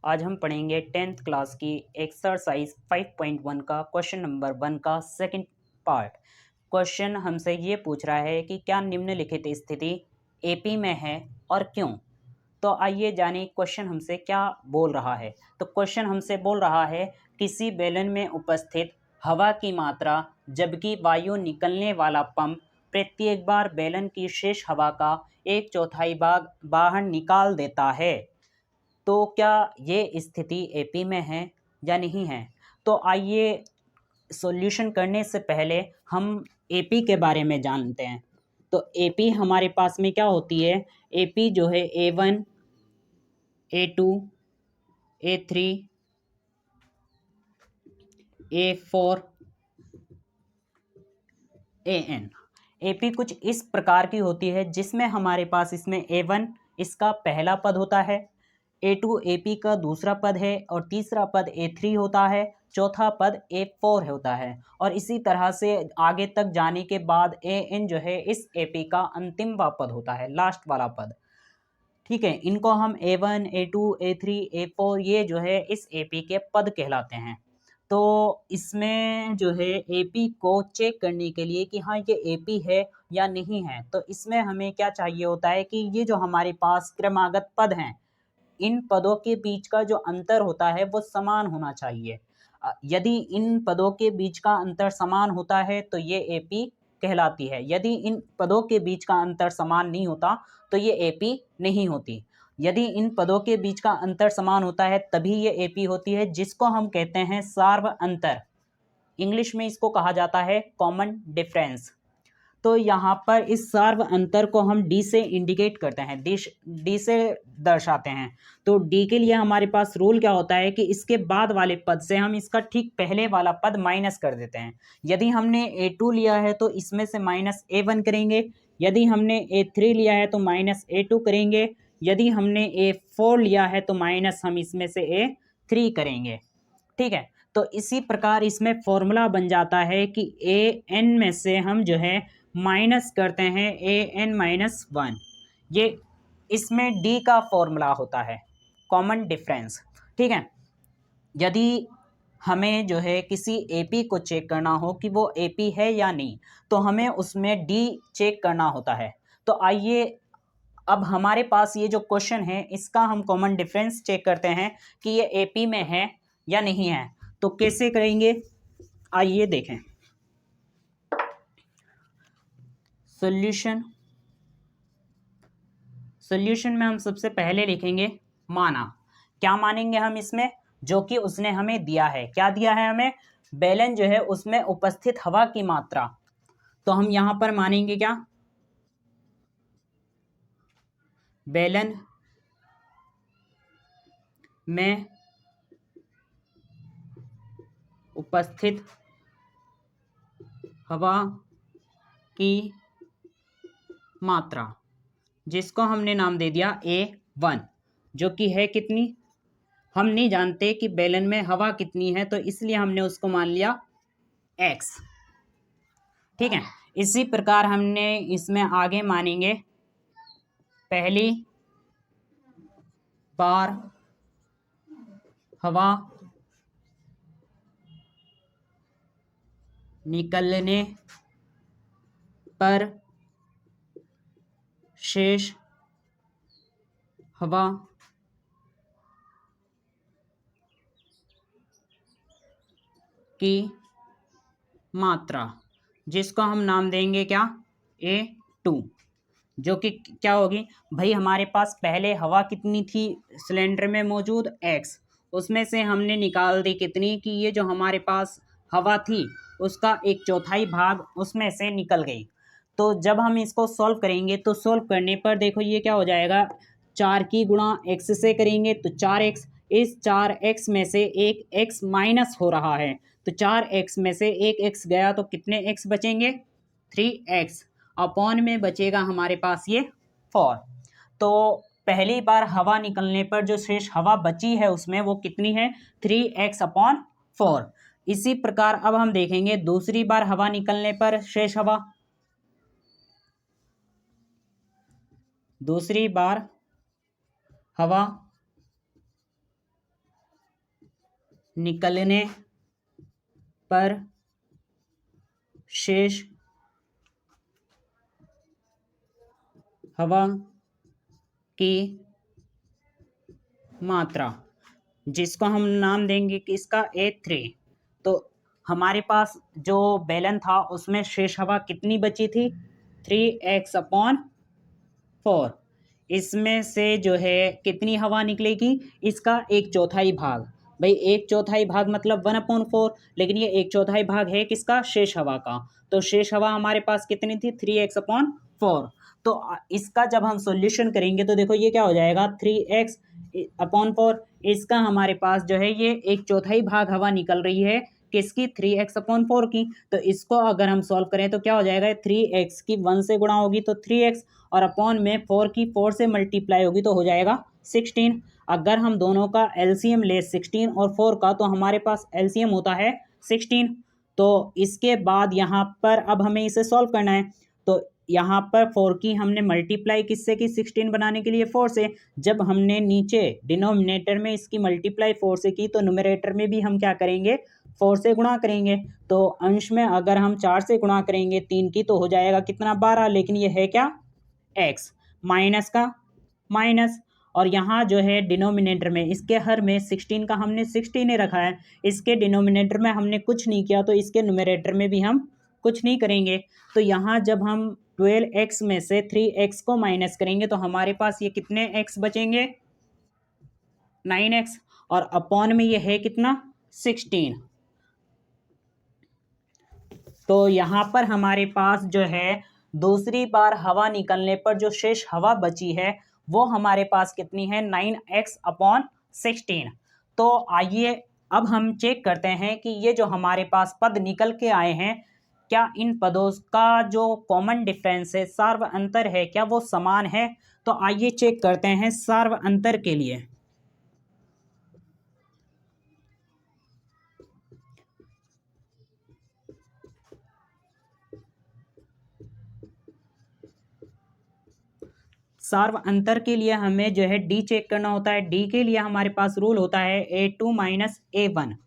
आज हम पढ़ेंगे 10th क्लास की एक्सरसाइज 5.1 का क्वेश्चन नंबर 1 का सेकंड पार्ट। क्वेश्चन हमसे ये पूछ रहा है कि क्या निम्नलिखित स्थिति एपी में है और क्यों। तो आइए जानें क्वेश्चन हमसे क्या बोल रहा है। तो क्वेश्चन हमसे बोल रहा है किसी बेलन में उपस्थित हवा की मात्रा जबकि वायु निकलने वाला पंप प्रत्येक बार बेलन की शेष हवा का 1/4 भाग बाहर निकाल देता है। तो क्या ये स्थिति एपी में है या नहीं है। तो आइए सॉल्यूशन करने से पहले हम एपी के बारे में जानते हैं। तो एपी हमारे पास में क्या होती है। एपी जो है A1 A2 A3 A4 AN। AP कुछ इस प्रकार की होती है जिसमें हमारे पास इसमें A1 इसका पहला पद होता है, A2 एपी का दूसरा पद है और तीसरा पद A3 होता है, चौथा पद A4 होता है और इसी तरह से आगे तक जाने के बाद AN जो है इस एपी का अंतिम पद होता है, लास्ट वाला पद। ठीक है, इनको हम A1 A2 A3 A4 ये जो है इस एपी के पद कहलाते हैं। तो इसमें जो है एपी को चेक करने के लिए कि हाँ ये एपी है या नहीं है, तो इसमें हमें क्या चाहिए होता है कि ये जो हमारे पास क्रमागत पद हैं इन पदों के बीच का जो अंतर होता है वो समान होना चाहिए। यदि इन पदों के बीच का अंतर समान होता है तो ये एपी कहलाती है। यदि इन पदों के बीच का अंतर समान नहीं होता तो ये एपी नहीं होती। यदि इन पदों के बीच का अंतर समान होता है तभी ये एपी होती है, जिसको हम कहते हैं सार्व अंतर। इंग्लिश में इसको कहा जाता है कॉमन डिफरेंस। तो यहाँ पर इस सार्व अंतर को हम डी से इंडिकेट करते हैं, डी से दर्शाते हैं। तो डी के लिए हमारे पास रूल क्या होता है कि इसके बाद वाले पद से हम इसका ठीक पहले वाला पद माइनस कर देते हैं। यदि हमने A2 लिया है तो इसमें से माइनस A1 करेंगे, यदि हमने A3 लिया है तो माइनस A2 करेंगे, यदि हमने A4 लिया है तो माइनस हम इसमें से A3 करेंगे। ठीक है, तो इसी प्रकार इसमें फॉर्मूला बन जाता है कि AN में से हम जो है माइनस करते हैं AN-1। ये इसमें डी का फॉर्मूला होता है, कॉमन डिफरेंस। ठीक है, यदि हमें जो है किसी एपी को चेक करना हो कि वो एपी है या नहीं तो हमें उसमें डी चेक करना होता है। तो आइए अब हमारे पास ये जो क्वेश्चन है इसका हम कॉमन डिफरेंस चेक करते हैं कि ये एपी में है या नहीं है। तो कैसे करेंगे, आइए देखें। सॉल्यूशन में हम सबसे पहले लिखेंगे माना। क्या मानेंगे हम इसमें, जो कि उसने हमें दिया है। क्या दिया है हमें, बेलन जो है उसमें उपस्थित हवा की मात्रा। तो हम यहां पर मानेंगे क्या, बेलन में उपस्थित हवा की मात्रा, जिसको हमने नाम दे दिया A1, जो कि है कितनी, हम नहीं जानते कि बेलन में हवा कितनी है तो इसलिए हमने उसको मान लिया X। ठीक है, इसी प्रकार हमने इसमें आगे मानेंगे पहली बार हवा निकलने पर शेष हवा की मात्रा, जिसको हम नाम देंगे क्या, A2, जो कि क्या होगी भाई, हमारे पास पहले हवा कितनी थी सिलेंडर में मौजूद X, उसमें से हमने निकाल दी कितनी कि ये जो हमारे पास हवा थी उसका 1/4 भाग उसमें से निकल गई। तो जब हम इसको सॉल्व करेंगे तो सॉल्व करने पर देखो ये क्या हो जाएगा, 4 की गुणा x से करेंगे तो 4x, इस 4x में से एक x माइनस हो रहा है तो 4x में से एक x गया तो कितने x बचेंगे, 3x, अपॉन में बचेगा हमारे पास ये 4। तो पहली बार हवा निकलने पर जो शेष हवा बची है उसमें वो कितनी है, 3x/4। इसी प्रकार अब हम देखेंगे दूसरी बार हवा निकलने पर शेष हवा, दूसरी बार हवा निकलने पर शेष हवा की मात्रा, जिसको हम नाम देंगे कि इसका A3। तो हमारे पास जो बैलन था उसमें शेष हवा कितनी बची थी? 3x/4। इसमें से जो है कितनी हवा निकलेगी? इसका 1/4 भाग। भाई 1/4 भाग मतलब 1/4, लेकिन ये 1/4 भाग है किसका? शेष हवा का। तो शेष हवा हमारे पास कितनी थी? 3x/4। तो इसका जब हम सॉल्यूशन करेंगे तो देखो ये क्या हो जाएगा? 3x/4। इसका हमारे पास जो है ये 1/4 भाग हवा निकल रही है किसकी? 3x/4 की। तो इसको अगर हम सॉल्व करें तो क्या हो जाएगा? 3x की 1 से गुणा होगी तो 3x, और अपॉन में 4 की 4 से मल्टीप्लाई होगी तो हो जाएगा 16। अगर हम दोनों का एलसीएम ले 16 और 4 का, तो हमारे पास एलसीएम होता है 16। तो इसके बाद यहाँ पर अब हमें इसे सॉल्व करना है। तो यहाँ पर 4 की हमने मल्टीप्लाई किससे की? 16 बनाने के लिए 4 से। जब हमने नीचे डिनोमिनेटर में इसकी मल्टीप्लाई 4 से की, तो न्यूमरेटर में भी हम क्या करेंगे? 4 से गुणा करेंगे। तो अंश में अगर हम 4 से गुणा करेंगे 3 की, तो हो जाएगा कितना? 12। लेकिन ये है क्या? x। माइनस का माइनस, और यहाँ जो है डिनोमिनेटर में इसके हर में 16 का हमने 16 ही रखा है। इसके डिनोमिनेटर में हमने कुछ नहीं किया, तो इसके न्यूमरेटर में भी हम कुछ नहीं करेंगे। तो यहाँ जब हम 12x में से 3x को माइनस करेंगे तो हमारे पास ये कितने x बचेंगे? 9x। और अपॉन में ये है कितना? 16। तो यहाँ पर हमारे पास जो है दूसरी बार हवा निकलने पर जो शेष हवा बची है वो हमारे पास कितनी है? 9x/16। तो आइए अब हम चेक करते हैं कि ये जो हमारे पास पद निकल के आए हैं, क्या इन पदों का जो कॉमन डिफरेंस है, सार्व अंतर है, क्या वो समान है? तो आइए चेक करते हैं सार्व अंतर के लिए। सार्व अंतर के लिए हमें जो है डी चेक करना होता है। डी के लिए हमारे पास रूल होता है A2 - A1।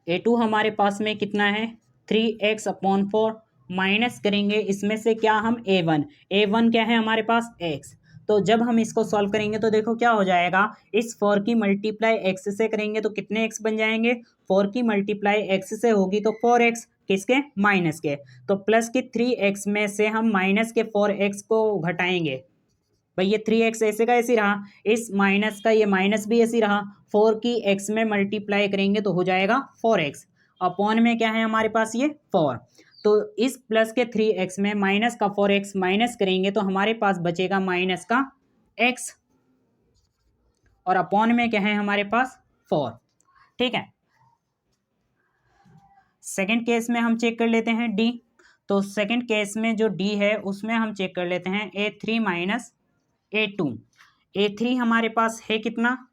A2 हमारे पास में कितना है? 3x/4। माइनस करेंगे इसमें से क्या? हम A1 क्या है हमारे पास? x। तो जब हम इसको सॉल्व करेंगे तो देखो क्या हो जाएगा? इस 4 की मल्टीप्लाई x से करेंगे तो कितने x बन जाएंगे? 4 की मल्टीप्लाई x से होगी तो 4x, किसके? माइनस के। तो प्लस के 3x में से हम माइनस के 4x को घटाएंगे। भाई ये 3x ऐसे का ऐसे रहा, इस माइनस का ये माइनस भी ऐसे रहा। 4 की x में मल्टीप्लाई करेंगे तो हो जाएगा 4x। अपॉन में क्या है हमारे पास? ये 4। तो इस प्लस के 3x में माइनस का 4x माइनस करेंगे तो हमारे पास बचेगा माइनस का x, और अपॉन में क्या है हमारे पास? 4। ठीक है। सेकंड केस में हम चेक कर लेते हैं डी। तो सेकंड केस में जो डी है उसमें हम चेक कर लेते हैं A3 - A2। A3 हमारे पास है कितना?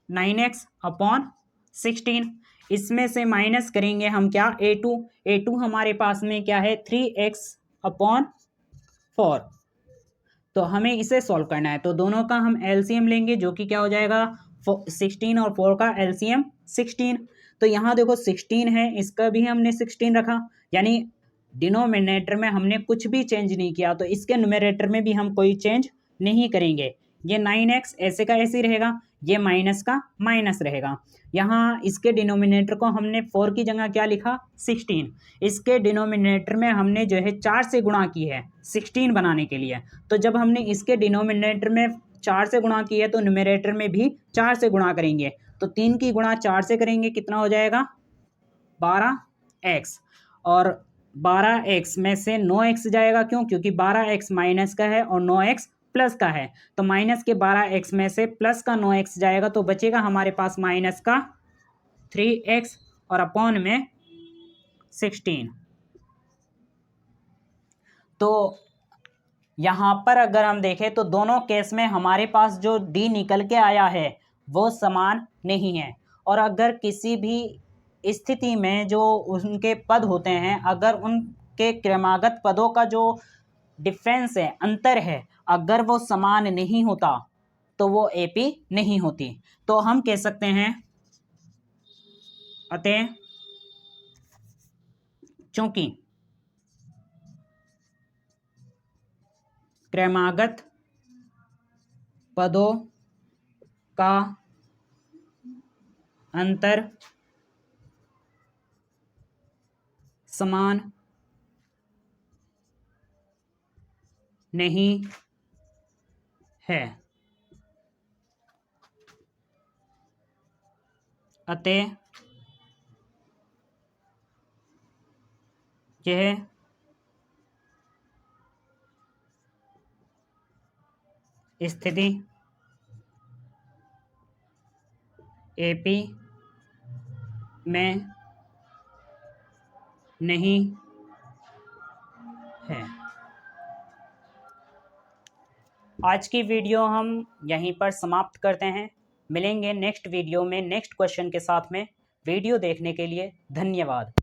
9x/16। इसमें से माइनस करेंगे हम क्या? A2 हमारे पास में क्या है? 3x/4। तो हमें इसे सॉल्व करना है। तो दोनों का हम एलसीएम लेंगे, जो कि क्या हो जाएगा? 16 और 4 का एलसीएम 16। तो यहाँ देखो 16 है, इसका भी हमने 16 रखा, यानी डिनोमिनेटर में हमने कुछ भी चेंज नहीं किया, तो इसके न्यूमरेटर में भी हम कोई चेंज नहीं करेंगे। ये 9x ऐसे का ऐसे ही रहेगा, ये माइनस का माइनस रहेगा। यहाँ इसके डिनोमिनेटर को हमने 4 की जगह क्या लिखा? 16। इसके डिनोमिनेटर में हमने जो है 4 से गुणा की है 16 बनाने के लिए। तो जब हमने इसके डिनोमिनेटर में 4 से गुणा की है तो न्यूमरेटर में भी 4 से गुणा करेंगे। तो 3 की गुणा 4 से करेंगे, कितना हो जाएगा? 12x। और 12x में से 9x जाएगा, क्यों? क्योंकि 12x माइनस का है और 9x प्लस का है। तो माइनस के 12x में से प्लस का 9x जाएगा, तो बचेगा हमारे पास माइनस का 3x और अपॉन में 16। तो यहाँ पर अगर हम देखें तो दोनों केस में हमारे पास जो डी निकल के आया है वो समान नहीं है। और अगर किसी भी स्थिति में जो उनके पद होते हैं, अगर उनके क्रमागत पदों का जो डिफरेंस है, अंतर है, अगर वो समान नहीं होता तो वो एपी नहीं होती। तो हम कह सकते हैं अतः चूंकि क्रमागत पदों का अंतर समान नहीं है, अतः यह स्थिति एपी में नहीं है। आज की वीडियो हम यहीं पर समाप्त करते हैं। मिलेंगे नेक्स्ट वीडियो में नेक्स्ट क्वेश्चन के साथ में। वीडियो देखने के लिए धन्यवाद।